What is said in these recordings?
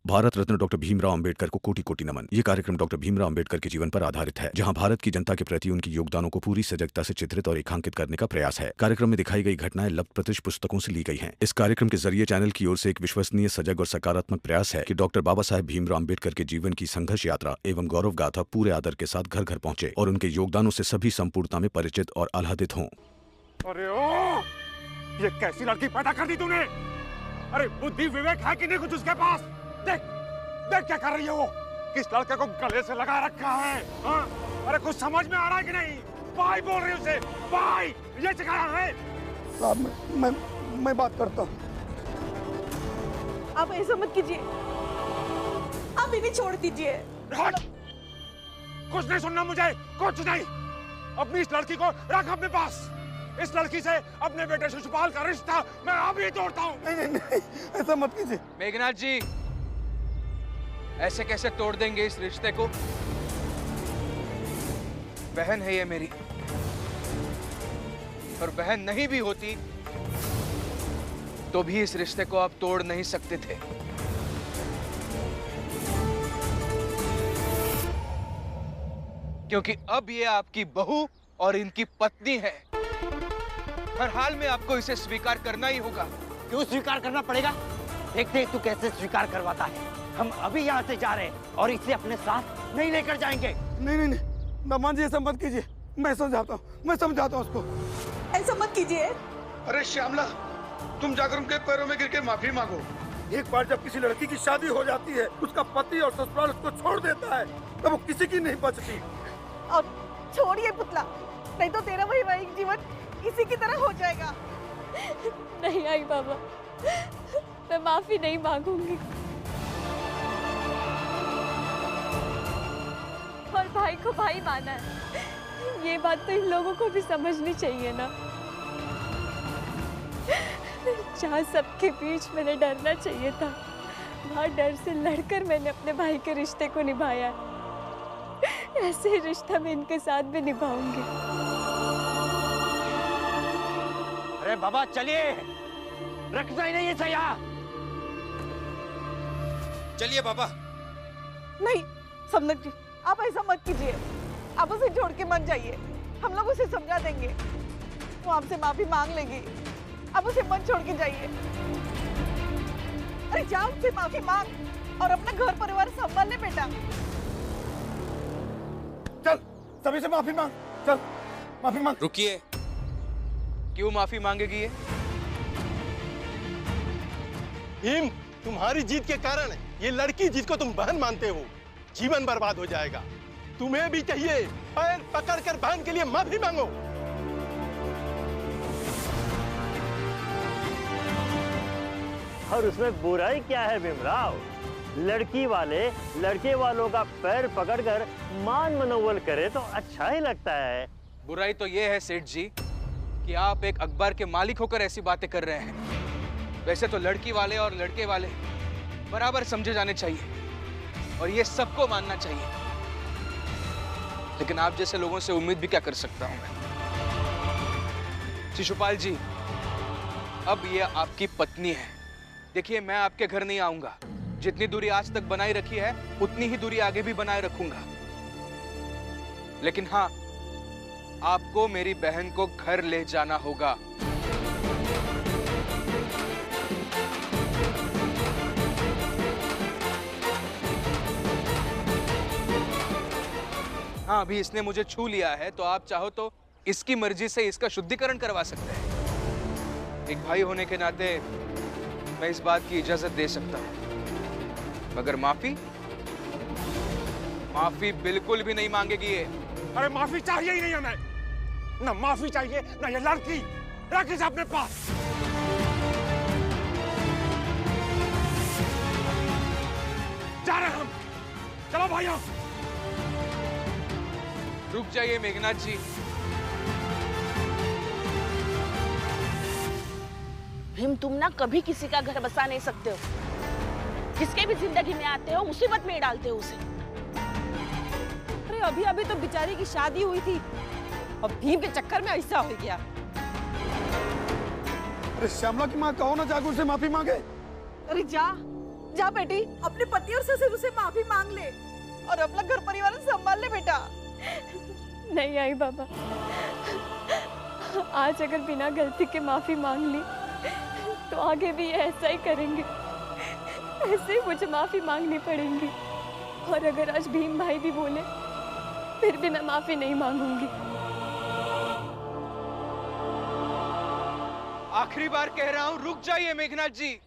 Bharat Ratna doctor Bhimrao Ambedkar को कोटि कोटि नमन। ये कार्यक्रम डॉक्टर भीमराव अंबेडकर के जीवन पर आधारित है, जहां भारत की जनता के प्रति उनके योगदानों को पूरी सजगता से चित्रित और रेखांकित करने का प्रयास है। कार्यक्रम में दिखाई गई घटनाएं लब्ध पुस्तकों से ली गई हैं। इस कार्यक्रम के जरिए चैनल की ओर से एक विश्वसनीय, सजग और सकारात्मक प्रयास है कि डॉक्टर बाबा साहेब भीमराव अंबेडकर के जीवन की संघर्ष यात्रा एवं गौरव गाथा पूरे आदर के साथ घर घर पहुंचे और उनके योगदानों से सभी संपूर्णता में परिचित और आह्लादित हों। अरे ओ, ये कैसी लड़की पैदा कर दी तूने? अरे बुद्धि विवेक है कि नहीं कुछ उसके पास? देख देख क्या कर रही है वो? किस लड़के को गले से लगा रखा है? हाँ? अरे कुछ समझ में आ रहा है कि नहीं? भाई बोल रही उसे, भाई ये सिखाया है? साहब मैं बात करता हूँ। आप ऐसा मत कीजिए, आप इन्हें छोड़ दीजिए। कुछ नहीं सुनना मुझे, कुछ नहीं। अपनी इस लड़की को रख अपने पास। इस लड़की से अपने बेटे शिशुपाल का रिश्ता मैं अभी तोड़ता हूँ। नहीं, ऐसा मत कीजिए। मेघनाथ जी, ऐसे कैसे तोड़ देंगे इस रिश्ते को? बहन है ये मेरी, और बहन नहीं भी होती तो भी इस रिश्ते को आप तोड़ नहीं सकते थे। क्योंकि अब ये आपकी बहू और इनकी पत्नी है। हर हाल में आपको इसे स्वीकार करना ही होगा। क्यों स्वीकार करना पड़ेगा? देखते हैं तू कैसे स्वीकार करवाता है। हम अभी यहाँ से जा रहे हैं और इसे अपने साथ नहीं लेकर जाएंगे। नहीं, दामाद जी ऐसा मत कीजिए। मैं समझाता हूँ उसको। ऐसा मत कीजिए। अरे श्यामला, तुम जाकर उनके पैरों में गिर के माफी मांगो। एक बार जब किसी लड़की की शादी हो जाती है, उसका पति और ससुराल उसको छोड़ देता है, तब वो किसी की नहीं बचती। अब छोड़िए पुतला, नहीं तो तेरा वैवाहिक जीवन इसी की तरह हो जाएगा। नहीं आई बाबा, मैं माफी नहीं मांगूंगी। और भाई को भाई माना है, ये बात तो इन लोगों को भी समझनी चाहिए ना। जहाँ सबके बीच मैंने डरना चाहिए था, वहाँ डर से लड़कर मैंने अपने भाई के रिश्ते को निभाया है। ऐसे ही रिश्ता मैं इनके साथ भी निभाऊंगी। अरे बाबा चलिए, रखना ही नहीं है सया। चलिए बाबा। नहीं समनक जी, आप ऐसा मत कीजिए। आप उसे छोड़ के मत जाइए, हम लोग उसे समझा देंगे, वो आपसे माफी मांग लेगी। आप उसे मत छोड़ के जाइए। अरे जा, उससे माफी मांग और अपना घर परिवार संभाल ले बेटा। चल, सभी से माफी मांग। चल, माफी मांग। रुकिए, क्यों माफी मांगेगी ये? भीम, तुम्हारी जीत के कारण ये लड़की जिसको तुम बहन मानते हो, जीवन बर्बाद हो जाएगा। तुम्हें भी चाहिए पैर पकड़कर बहन के लिए माफी मांगो। और उसमें बुराई क्या है भीमराव? लड़की वाले लड़के वालों का पैर पकड़कर मान मनोवल करे तो अच्छा ही लगता है। बुराई तो ये है सेठ जी कि आप एक अखबार के मालिक होकर ऐसी बातें कर रहे हैं। वैसे तो लड़की वाले और लड़के वाले बराबर समझे जाने चाहिए और ये सबको मानना चाहिए, लेकिन आप जैसे लोगों से उम्मीद भी क्या कर सकता हूं मैं। शिशुपाल जी, अब ये आपकी पत्नी है। देखिए, मैं आपके घर नहीं आऊंगा। जितनी दूरी आज तक बनाई रखी है उतनी ही दूरी आगे भी बनाए रखूंगा, लेकिन हाँ, आपको मेरी बहन को घर ले जाना होगा। हाँ, अभी इसने मुझे छू लिया है तो आप चाहो तो इसकी मर्जी से इसका शुद्धिकरण करवा सकते हैं। एक भाई होने के नाते मैं इस बात की इजाजत दे सकता हूं, मगर माफी बिल्कुल भी नहीं मांगेगी ये। अरे माफी चाहिए ही नहीं हमें, ना माफी चाहिए ना ये लड़की। रख इसे अपने पास। जा रहे हम, चलो भाइयों। रुक जाइए मेघनाथ जी। भीम, तुम ना कभी किसी का घर बसा नहीं सकते हो। जिसके भी जिंदगी में आते हो मुसीबत में डालते हो उसे। अरे अभी अभी तो बेचारी की शादी हुई थी और भीम के चक्कर में ऐसा हो गया। अरे श्यामला की माँ, कहो ना जाकर उसे माफी मांगे। अरे जा, जा बेटी, अपने पति और ससुर से माफी मांग ले और अपना घर परिवार संभाल ले बेटा। नहीं आई बाबा, आज अगर बिना गलती के माफी मांग ली तो आगे भी ये ऐसा ही करेंगे, ऐसे ही मुझे माफी मांगनी पड़ेगी। और अगर आज भीम भाई भी बोले फिर भी मैं माफी नहीं मांगूंगी। आखिरी बार कह रहा हूं, रुक जाइए मेघनाथ जी।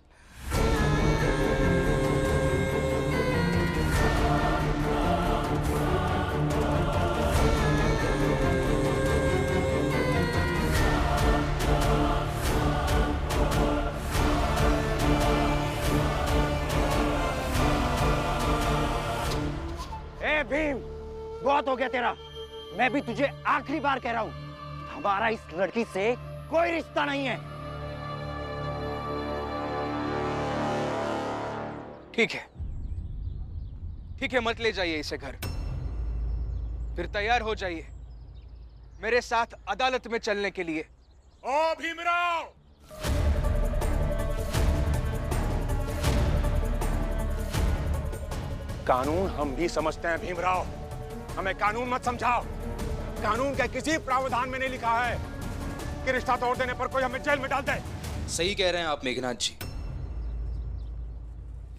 ए भीम, बहुत हो गया तेरा। मैं भी तुझे आखिरी बार कह रहा हूँ, हमारा इस लड़की से कोई रिश्ता नहीं है। ठीक है, ठीक है, मत ले जाइए इसे घर। फिर तैयार हो जाइए मेरे साथ अदालत में चलने के लिए। ओ भीमराव, कानून हम भी समझते हैं भीमराव, हमें कानून मत समझाओ। कानून के किसी प्रावधान में नहीं लिखा है कि रिश्ता तोड़ देने पर कोई हमें जेल में डाल दे। सही कह रहे हैं आप मेघनाथ जी,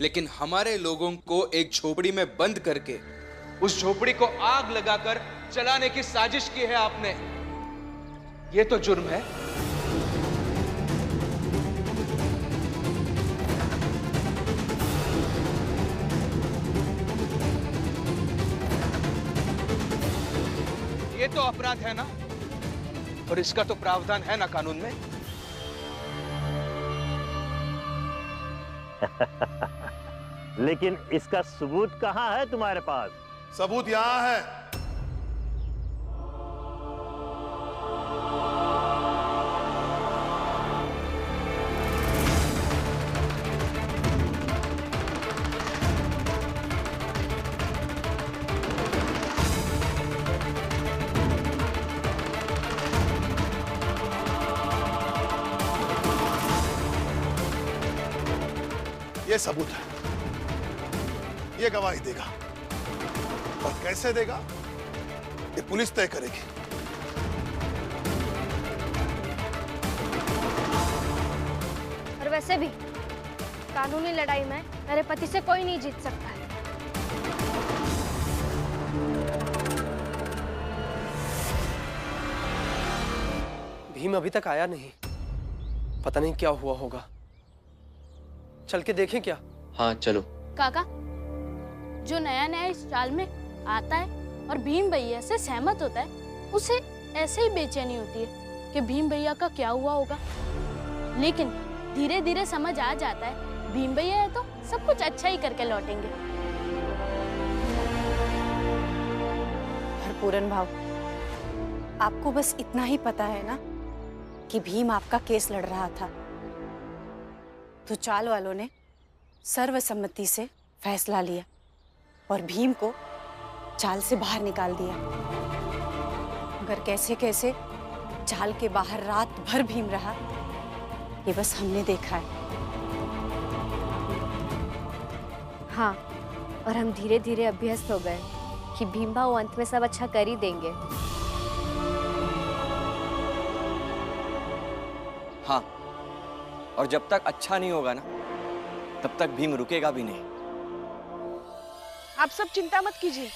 लेकिन हमारे लोगों को एक झोपड़ी में बंद करके उस झोपड़ी को आग लगाकर जलाने की साजिश की है आपने। यह तो जुर्म है। ये तो अपराध है ना, और इसका तो प्रावधान है ना कानून में। लेकिन इसका सबूत कहाँ है तुम्हारे पास? सबूत यहाँ है। ये सबूत है, ये गवाही देगा, और कैसे देगा ये पुलिस तय करेगी। और वैसे भी कानूनी लड़ाई में मेरे पति से कोई नहीं जीत सकता है। भीम अभी तक आया नहीं, पता नहीं क्या हुआ होगा। चल के देखें क्या? हाँ चलो। काका, जो नया नया इस चाल में आता है और भीम भैया से सहमत होता है, उसे ऐसे ही बेचैनी होती है कि भीम भैया का क्या हुआ होगा। लेकिन धीरे धीरे समझ आ जाता है भीम भैया है तो सब कुछ अच्छा ही करके लौटेंगे। पूरन भाव, आपको बस इतना ही पता है ना कि भीम आपका केस लड़ रहा था, तो चाल वालों ने सर्वसम्मति से फैसला लिया और भीम को चाल से बाहर निकाल दिया। मगर कैसे कैसे चाल के बाहर रात भर भीम रहा, ये बस हमने देखा है। हाँ, और हम धीरे धीरे अभ्यस्त हो गए कि भीम भाव अंत में सब अच्छा कर ही देंगे। हाँ, और जब तक अच्छा नहीं होगा ना, तब तक भीम रुकेगा भी नहीं। आप सब चिंता मत कीजिए,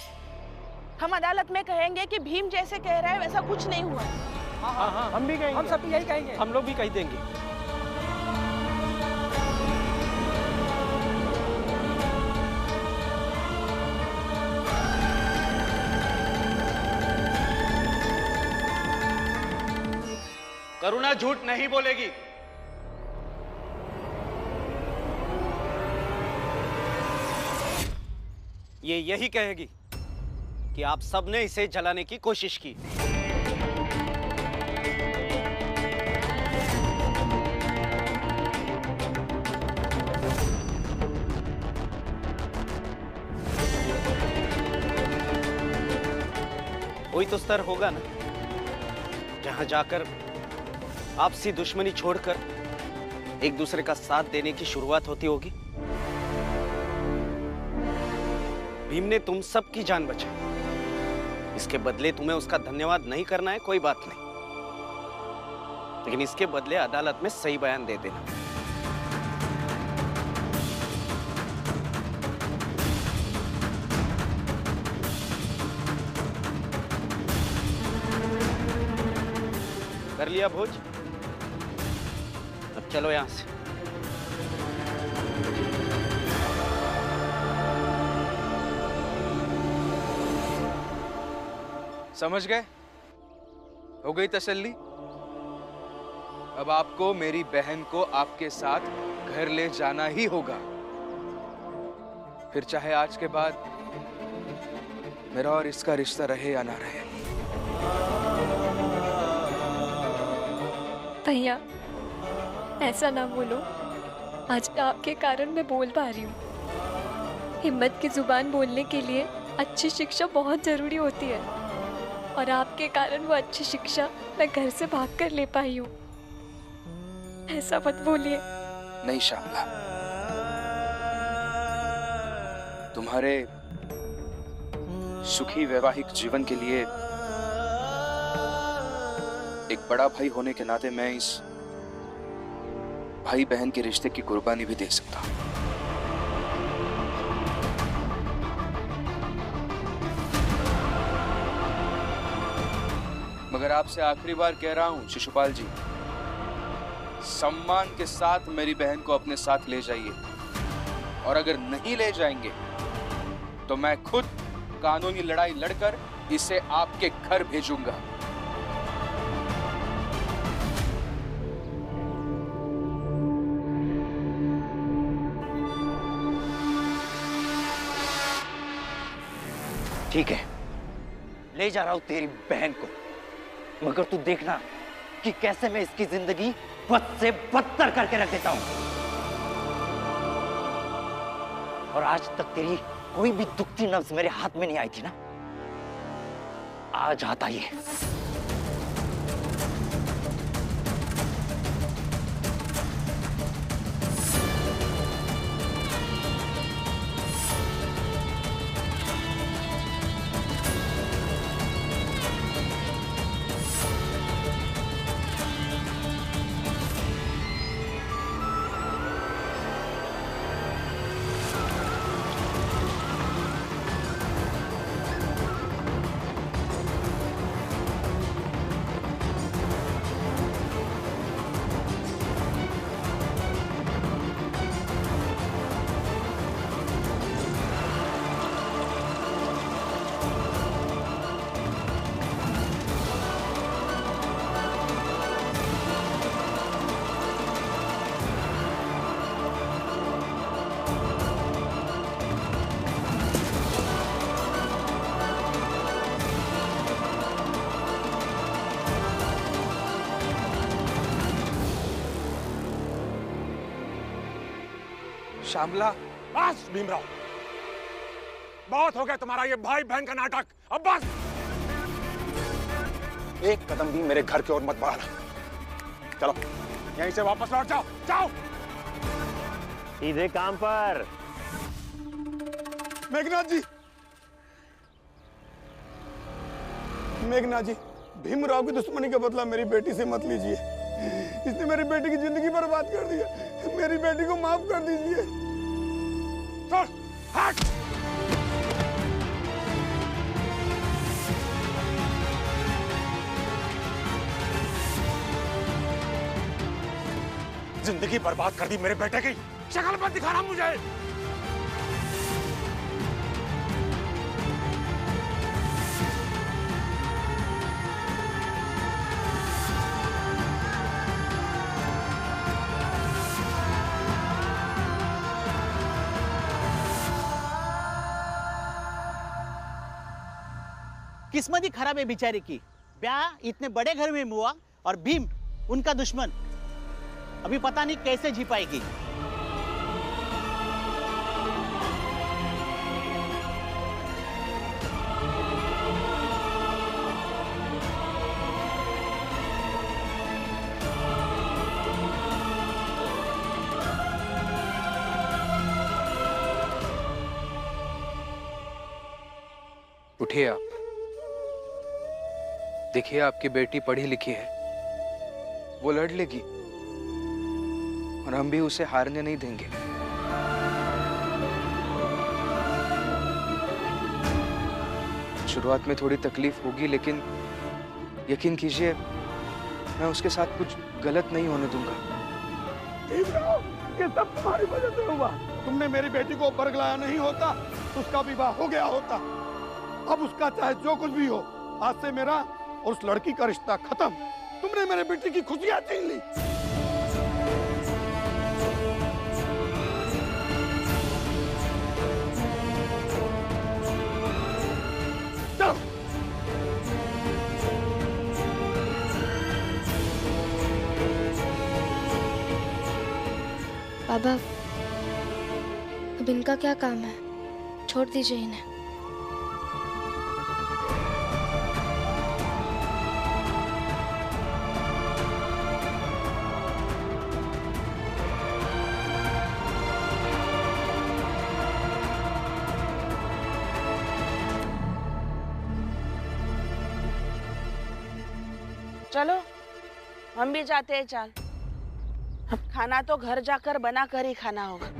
हम अदालत में कहेंगे कि भीम जैसे कह रहा है वैसा कुछ नहीं हुआ। हाँ, हम भी कहेंगे। हम सब यही कहेंगे। हम लोग भी कह देंगे। करुणा झूठ नहीं बोलेगी। ये यही कहेगी कि आप सबने इसे जलाने की कोशिश की। कोई तो स्तर होगा ना जहां जाकर आपसी दुश्मनी छोड़कर एक दूसरे का साथ देने की शुरुआत होती होगी। भीम ने तुम सबकी जान बचाई। इसके बदले तुम्हें उसका धन्यवाद नहीं करना है, कोई बात नहीं, लेकिन इसके बदले अदालत में सही बयान दे देना। कर लिया भोज? अब चलो यहां से। समझ गए? हो गई तसल्ली? अब आपको मेरी बहन को आपके साथ घर ले जाना ही होगा, फिर चाहे आज के बाद मेरा और इसका रिश्ता रहे या ना रहे। भैया ऐसा ना बोलो, आज आपके कारण मैं बोल पा रही हूँ। हिम्मत की जुबान बोलने के लिए अच्छी शिक्षा बहुत जरूरी होती है, और आपके कारण वो अच्छी शिक्षा मैं घर से भाग कर ले पाई हूँ। ऐसा मत बोलिए। नहीं श्यामला, तुम्हारे सुखी वैवाहिक जीवन के लिए एक बड़ा भाई होने के नाते मैं इस भाई बहन के रिश्ते की कुर्बानी भी दे सकता हूं। मगर आपसे आखिरी बार कह रहा हूं शिशुपाल जी, सम्मान के साथ मेरी बहन को अपने साथ ले जाइए, और अगर नहीं ले जाएंगे तो मैं खुद कानूनी लड़ाई लड़कर इसे आपके घर भेजूंगा। ठीक है, ले जा रहा हूं तेरी बहन को, मगर तू देखना कि कैसे मैं इसकी जिंदगी बद से बदतर करके रख देता हूं। और आज तक तेरी कोई भी दुखती नब्ज मेरे हाथ में नहीं आई थी ना, आज आता ये। श्यामला, बस भीमराव, बहुत हो गया तुम्हारा ये भाई बहन का नाटक, अब बस। एक कदम भी मेरे घर की ओर मत बढ़ाना। चलो यहीं से वापस लौट जाओ, जाओ। सीधे काम पर। मेघनाथ जी, मेघनाथ जी, भीमराव की दुश्मनी का बदला मेरी बेटी से मत लीजिए। इसने मेरी बेटी की जिंदगी बर्बाद कर दिया। मेरी बेटी को माफ कर दीजिए। छोड़, हट। जिंदगी बर्बाद कर दी मेरे बेटे की, शक्ल मत दिखाना मुझे। किस्मत ही खराब है बेचारे की। ब्याह इतने बड़े घर में हुआ और भीम उनका दुश्मन, अभी पता नहीं कैसे जी पाएगी। उठिए आप। देखिए आपकी बेटी पढ़ी लिखी है, वो लड़ लेगी और हम भी उसे हारने नहीं देंगे। शुरुआत में थोड़ी तकलीफ होगी, लेकिन यकीन कीजिए मैं उसके साथ कुछ गलत नहीं होने दूंगा। ये सब तुम्हारी वजह से हुआ। तुमने मेरी बेटी को बरगलाया नहीं होता तो उसका विवाह हो गया होता। अब उसका चाहे जो कुछ भी हो, आज से मेरा और उस लड़की का रिश्ता खत्म। तुमने मेरे बेटी की खुशियां छीन ली। चलो। बाबा, अब इनका क्या काम है? छोड़ दीजिए इन्हें। चलो हम भी जाते हैं। चाल, अब खाना तो घर जाकर बना कर ही खाना होगा।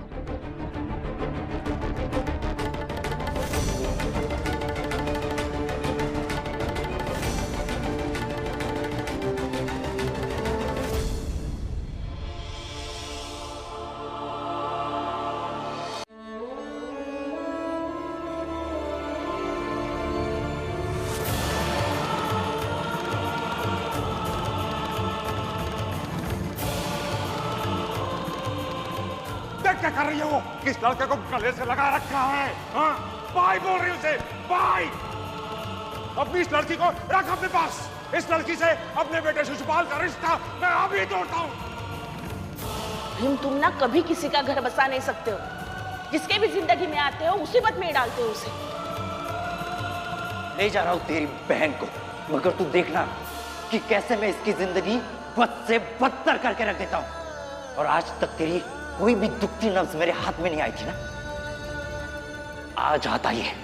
क्या कर रही है वो? किस लड़के को गले से लगा रखा है? हाँ? बाई बोल रही उसे, बाई! अपनी इस लड़की को रख अपने पास। इस लड़की से अपने बेटे शिशुपाल का रिश्ता मैं अभी तोड़ता हूँ। भीम, तुम ना कभी किसी का घर बसा नहीं सकते हो। जिसके भी जिंदगी में आते हो मुसीबत में डालते हो उसे। ले जा रहा हूँ तेरी बहन को, मगर तू देखना कि कैसे मैं इसकी जिंदगी बद से बदतर करके रख देता हूँ। और आज तक तेरी कोई भी दुखती नब्ज मेरे हाथ में नहीं आई थी ना, आज आता ही है।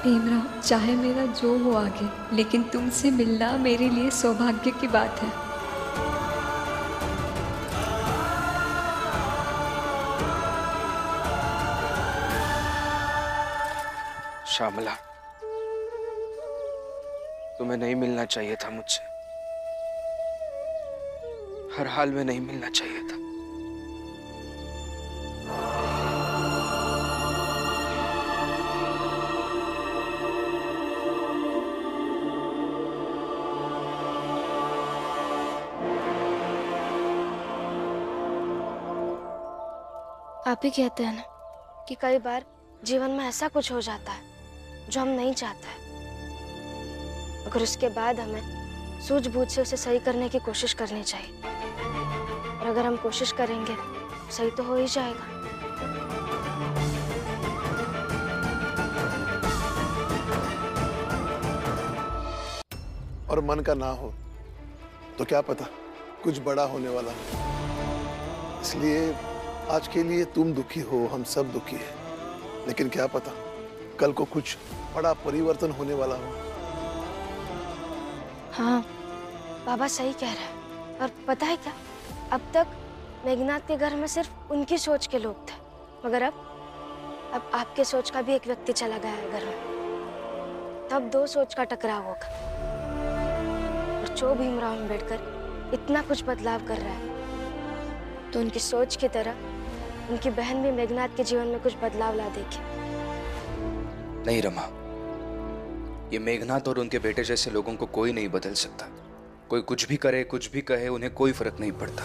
भीमराव, चाहे मेरा जो हो आगे, लेकिन तुमसे मिलना मेरे लिए सौभाग्य की बात है। श्यामला, तुम्हें नहीं मिलना चाहिए था मुझसे। हर हाल में नहीं मिलना चाहिए था। आप ही कहते हैं ना कि कई बार जीवन में ऐसा कुछ हो जाता है जो हम नहीं चाहते हैं, मगर उसके बाद हमें सूझबूझ से उसे सही करने की कोशिश करनी चाहिए। और अगर हम कोशिश करेंगे सही तो हो ही जाएगा। और मन का ना हो तो क्या पता कुछ बड़ा होने वाला हो। इसलिए आज के लिए तुम दुखी हो, हम सब दुखी हैं, लेकिन क्या पता कल को कुछ बड़ा परिवर्तन होने वाला हो। हाँ, बाबा सही कह रहे हैं। और पता है क्या, अब तक मेघनाथ के घर में सिर्फ उनकी सोच के लोग थे, मगर अब आपके सोच का भी एक व्यक्ति चला गया है घर में। तब दो सोच का टकराव होगा। और जो भीमराव अंबेडकर इतना कुछ बदलाव कर रहा है, तो उनकी सोच की तरह उनकी बहन भी मेघनाथ के जीवन में कुछ बदलाव ला देगी। नहीं रमा, ये मेघनाथ और उनके बेटे जैसे लोगों को कोई नहीं बदल सकता। कोई कुछ भी करे, कुछ भी कहे, उन्हें कोई फर्क नहीं पड़ता।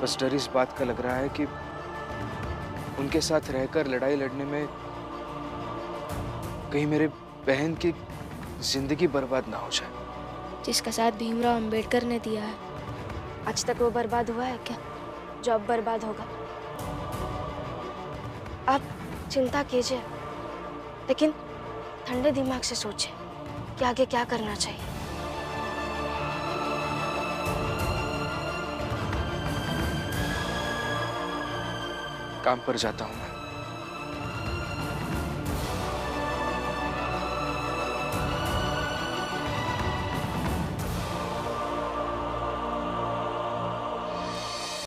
बस डर इस बात का लग रहा है कि उनके साथ रहकर लड़ाई लड़ने में कहीं मेरे बहन की जिंदगी बर्बाद ना हो जाए। जिसका साथ भीमराव अंबेडकर ने दिया है, आज तक वो बर्बाद हुआ है क्या, जो अब बर्बाद होगा? आप चिंता कीजिए, लेकिन ठंडे दिमाग से सोचिए कि आगे क्या करना चाहिए। काम पर जाता हूं मैं।